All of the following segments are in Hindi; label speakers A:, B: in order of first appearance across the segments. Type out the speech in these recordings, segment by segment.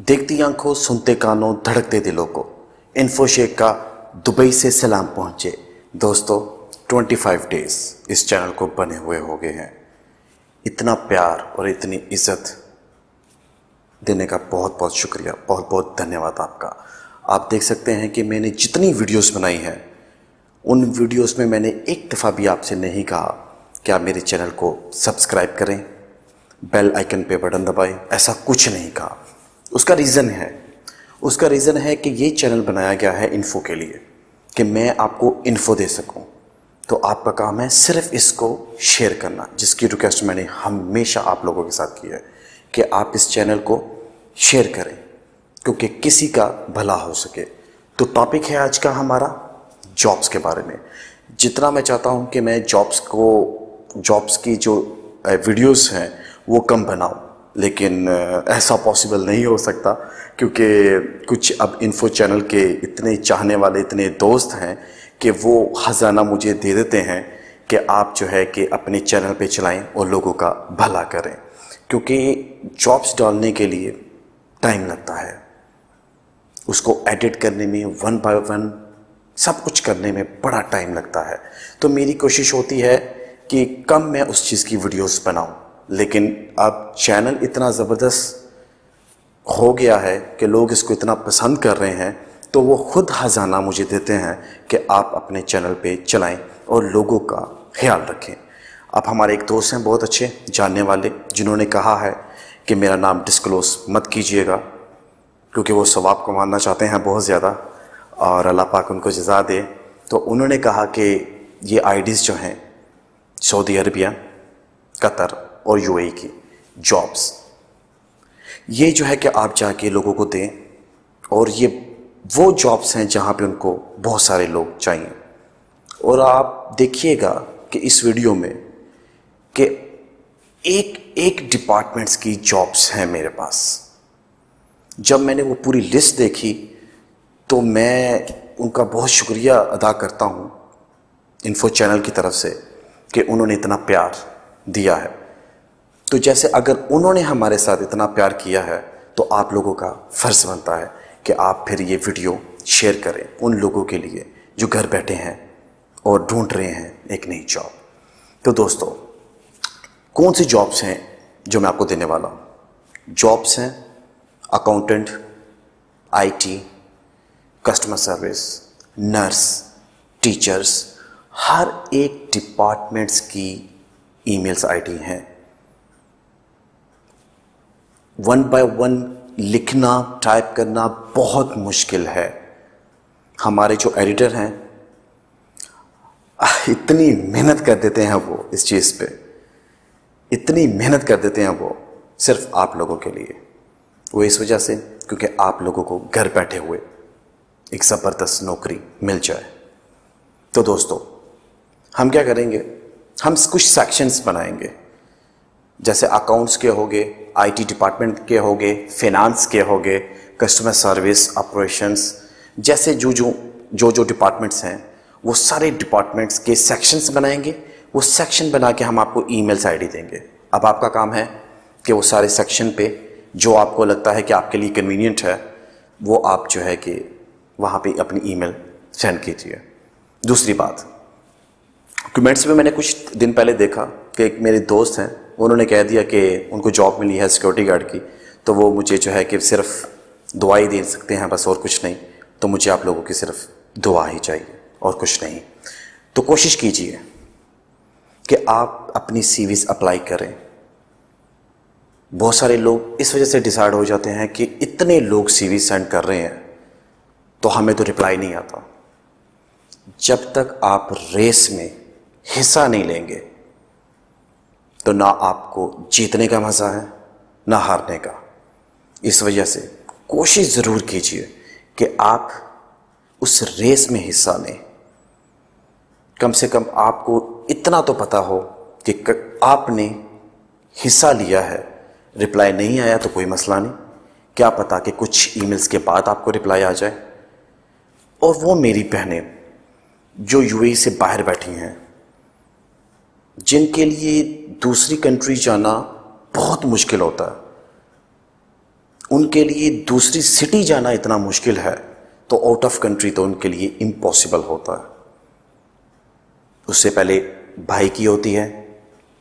A: देखती आंखों, सुनते कानों, धड़कते दिलों को इन्फोशेक का दुबई से सलाम पहुंचे। दोस्तों 25 डेज इस चैनल को बने हुए हो गए हैं। इतना प्यार और इतनी इज्जत देने का बहुत बहुत शुक्रिया, बहुत बहुत धन्यवाद आपका। आप देख सकते हैं कि मैंने जितनी वीडियोस बनाई हैं उन वीडियोस में मैंने एक दफ़ा भी आपसे नहीं कहा कि आप मेरे चैनल को सब्सक्राइब करें, बेल आइकन पे बटन दबाएं, ऐसा कुछ नहीं कहा। उसका रीज़न है कि ये चैनल बनाया गया है इन्फो के लिए, कि मैं आपको इन्फो दे सकूं। तो आपका काम है सिर्फ इसको शेयर करना, जिसकी रिक्वेस्ट मैंने हमेशा आप लोगों के साथ की है कि आप इस चैनल को शेयर करें क्योंकि किसी का भला हो सके। तो टॉपिक है आज का हमारा जॉब्स के बारे में। जितना मैं चाहता हूं कि मैं जॉब्स की जो वीडियोस हैं वो कम बनाऊं, लेकिन ऐसा पॉसिबल नहीं हो सकता क्योंकि कुछ अब इन्फो चैनल के इतने चाहने वाले, इतने दोस्त हैं कि वो खजाना मुझे दे देते हैं कि आप जो है कि अपने चैनल पे चलाएं और लोगों का भला करें। क्योंकि जॉब्स डालने के लिए टाइम लगता है, उसको एडिट करने में, वन बाय वन सब कुछ करने में बड़ा टाइम लगता है। तो मेरी कोशिश होती है कि कम मैं उस चीज़ की वीडियोस बनाऊं, लेकिन अब चैनल इतना ज़बरदस्त हो गया है कि लोग इसको इतना पसंद कर रहे हैं, तो वो खुद खजाना मुझे देते हैं कि आप अपने चैनल पे चलाएं और लोगों का ख्याल रखें। अब हमारे एक दोस्त हैं बहुत अच्छे जानने वाले, जिन्होंने कहा है कि मेरा नाम डिस्क्लोज मत कीजिएगा क्योंकि वो सवाब कमाना चाहते हैं बहुत ज़्यादा और अल्लाह पाक उनको जज़ा दे। तो उन्होंने कहा कि ये आईडीज़ जो हैं सऊदी अरबिया, कतर और यूएई की जॉब्स, ये जो है कि आप जाके लोगों को दें, और ये वो जॉब्स हैं जहाँ पे उनको बहुत सारे लोग चाहिए। और आप देखिएगा कि इस वीडियो में कि एक एक डिपार्टमेंट्स की जॉब्स हैं मेरे पास। जब मैंने वो पूरी लिस्ट देखी तो मैं उनका बहुत शुक्रिया अदा करता हूँ इन्फो चैनल की तरफ से कि उन्होंने इतना प्यार दिया है। तो जैसे अगर उन्होंने हमारे साथ इतना प्यार किया है तो आप लोगों का फ़र्ज़ बनता है कि आप फिर ये वीडियो शेयर करें उन लोगों के लिए जो घर बैठे हैं और ढूंढ रहे हैं एक नई जॉब। तो दोस्तों, कौन सी जॉब्स हैं जो मैं आपको देने वाला हूँ? जॉब्स हैं accountant, IT, customer service, nurse, teachers, हर एक डिपार्टमेंट्स की ईमेल्स आईडी हैं। वन बाय वन लिखना, टाइप करना बहुत मुश्किल है। हमारे जो एडिटर हैं इतनी मेहनत कर देते हैं वो इस चीज़ पे, इतनी मेहनत कर देते हैं वो सिर्फ आप लोगों के लिए। वो इस वजह से क्योंकि आप लोगों को घर बैठे हुए एक ज़बरदस्त नौकरी मिल जाए। तो दोस्तों, हम क्या करेंगे, हम कुछ सेक्शंस बनाएंगे, जैसे अकाउंट्स के होंगे, आईटी डिपार्टमेंट के होंगे, फाइनेंस के होंगे, कस्टमर सर्विस, ऑपरेशंस, जैसे जो डिपार्टमेंट्स हैं वो सारे डिपार्टमेंट्स के सेक्शंस बनाएंगे। वो सेक्शन बना के हम आपको ईमेल्स आईडी देंगे। अब आपका काम है कि वो सारे सेक्शन पे जो आपको लगता है कि आपके लिए कन्वीनियंट है वो आप जो है कि वहाँ पे अपनी ईमेल सेंड कीजिए। दूसरी बात, कमेंट्स में मैंने कुछ दिन पहले देखा कि एक मेरे दोस्त हैं, उन्होंने कह दिया कि उनको जॉब मिली है सिक्योरिटी गार्ड की, तो वो मुझे जो है कि सिर्फ दुआ ही दे सकते हैं, बस और कुछ नहीं। तो मुझे आप लोगों की सिर्फ दुआ ही चाहिए और कुछ नहीं। तो कोशिश कीजिए कि आप अपनी सीवीज़ अप्लाई करें। बहुत सारे लोग इस वजह से डिसाइड हो जाते हैं कि इतने लोग सीवी सेंड कर रहे हैं तो हमें तो रिप्लाई नहीं आता। जब तक आप रेस में हिस्सा नहीं लेंगे तो ना आपको जीतने का मज़ा है ना हारने का। इस वजह से कोशिश ज़रूर कीजिए कि आप उस रेस में हिस्सा लें। कम से कम आपको इतना तो पता हो कि आपने हिस्सा लिया है। रिप्लाई नहीं आया तो कोई मसला नहीं, क्या पता कि कुछ ईमेल्स के बाद आपको रिप्लाई आ जाए। और वो मेरी बहनें जो यूएई से बाहर बैठी हैं, जिनके लिए दूसरी कंट्री जाना बहुत मुश्किल होता है, उनके लिए दूसरी सिटी जाना इतना मुश्किल है, तो आउट ऑफ कंट्री तो उनके लिए इम्पॉसिबल होता है। उससे पहले भाई की होती है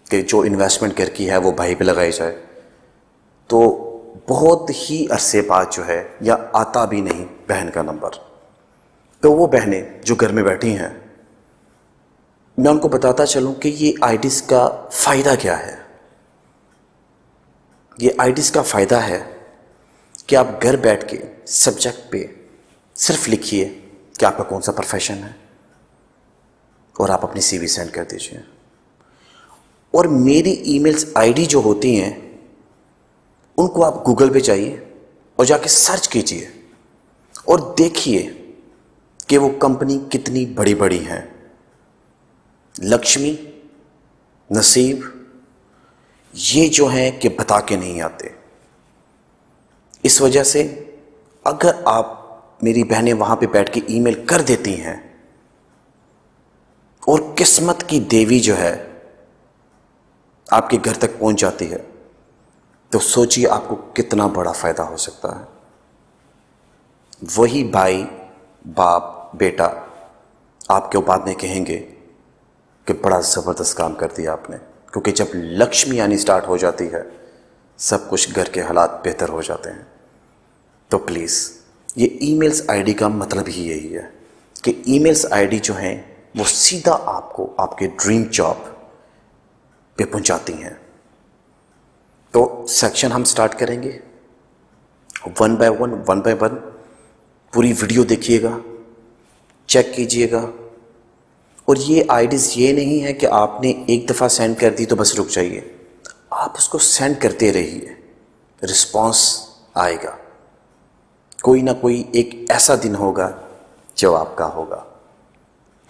A: कि जो इन्वेस्टमेंट घर की है वो भाई पे लगाई जाए, तो बहुत ही अरसे बाद जो है, या आता भी नहीं बहन का नंबर। तो वो बहनें जो घर में बैठी हैं, मैं उनको बताता चलूं कि ये आईडीज़ का फ़ायदा क्या है। ये आईडीज़ का फ़ायदा है कि आप घर बैठ के सब्जेक्ट पे सिर्फ लिखिए कि आपका कौन सा प्रोफेशन है और आप अपनी सीवी सेंड कर दीजिए। और मेरी ईमेल्स आईडी जो होती हैं उनको आप गूगल पे जाइए और जाके सर्च कीजिए और देखिए कि वो कंपनी कितनी बड़ी बड़ी हैं। लक्ष्मी, नसीब, ये जो हैं कि बता के नहीं आते। इस वजह से अगर आप मेरी बहनें वहां पे बैठ के ईमेल कर देती हैं और किस्मत की देवी जो है आपके घर तक पहुंच जाती है, तो सोचिए आपको कितना बड़ा फायदा हो सकता है। वही भाई, बाप, बेटा आपके बाद में कहेंगे कि बड़ा ज़बरदस्त काम कर दिया आपने, क्योंकि जब लक्ष्मी आनी स्टार्ट हो जाती है सब कुछ घर के हालात बेहतर हो जाते हैं। तो प्लीज़, ये ईमेल्स आईडी का मतलब ही यही है कि ईमेल्स आईडी जो हैं वो सीधा आपको आपके ड्रीम जॉब पे पहुंचाती हैं। तो सेक्शन हम स्टार्ट करेंगे वन बाय वन। पूरी वीडियो देखिएगा, चेक कीजिएगा। और ये आईडीज़ ये नहीं है कि आपने एक दफ़ा सेंड कर दी तो बस रुक जाइए, आप उसको सेंड करते रहिए, रिस्पॉन्स आएगा। कोई ना कोई एक ऐसा दिन होगा जो आपका होगा।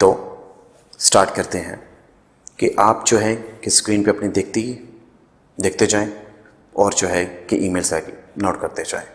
A: तो स्टार्ट करते हैं कि आप जो है कि स्क्रीन पे अपनी देखते जाएं और जो है कि ईमेल्स आएगी नोट करते जाएं।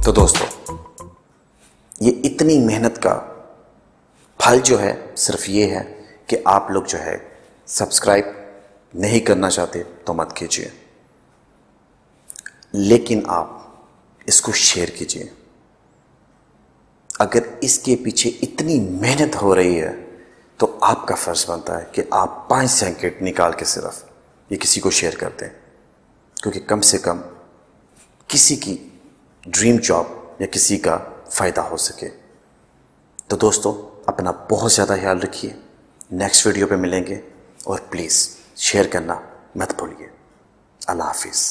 A: तो दोस्तों, ये इतनी मेहनत का फल जो है सिर्फ ये है कि आप लोग जो है सब्सक्राइब नहीं करना चाहते तो मत कीजिए, लेकिन आप इसको शेयर कीजिए। अगर इसके पीछे इतनी मेहनत हो रही है तो आपका फ़र्ज़ बनता है कि आप 5 सेकंड निकाल के सिर्फ ये किसी को शेयर कर दें, क्योंकि कम से कम किसी की ड्रीम जॉब या किसी का फ़ायदा हो सके। तो दोस्तों, अपना बहुत ज़्यादा ख्याल रखिए। नेक्स्ट वीडियो पे मिलेंगे और प्लीज़ शेयर करना मत भूलिए। अल्लाह हाफिज़।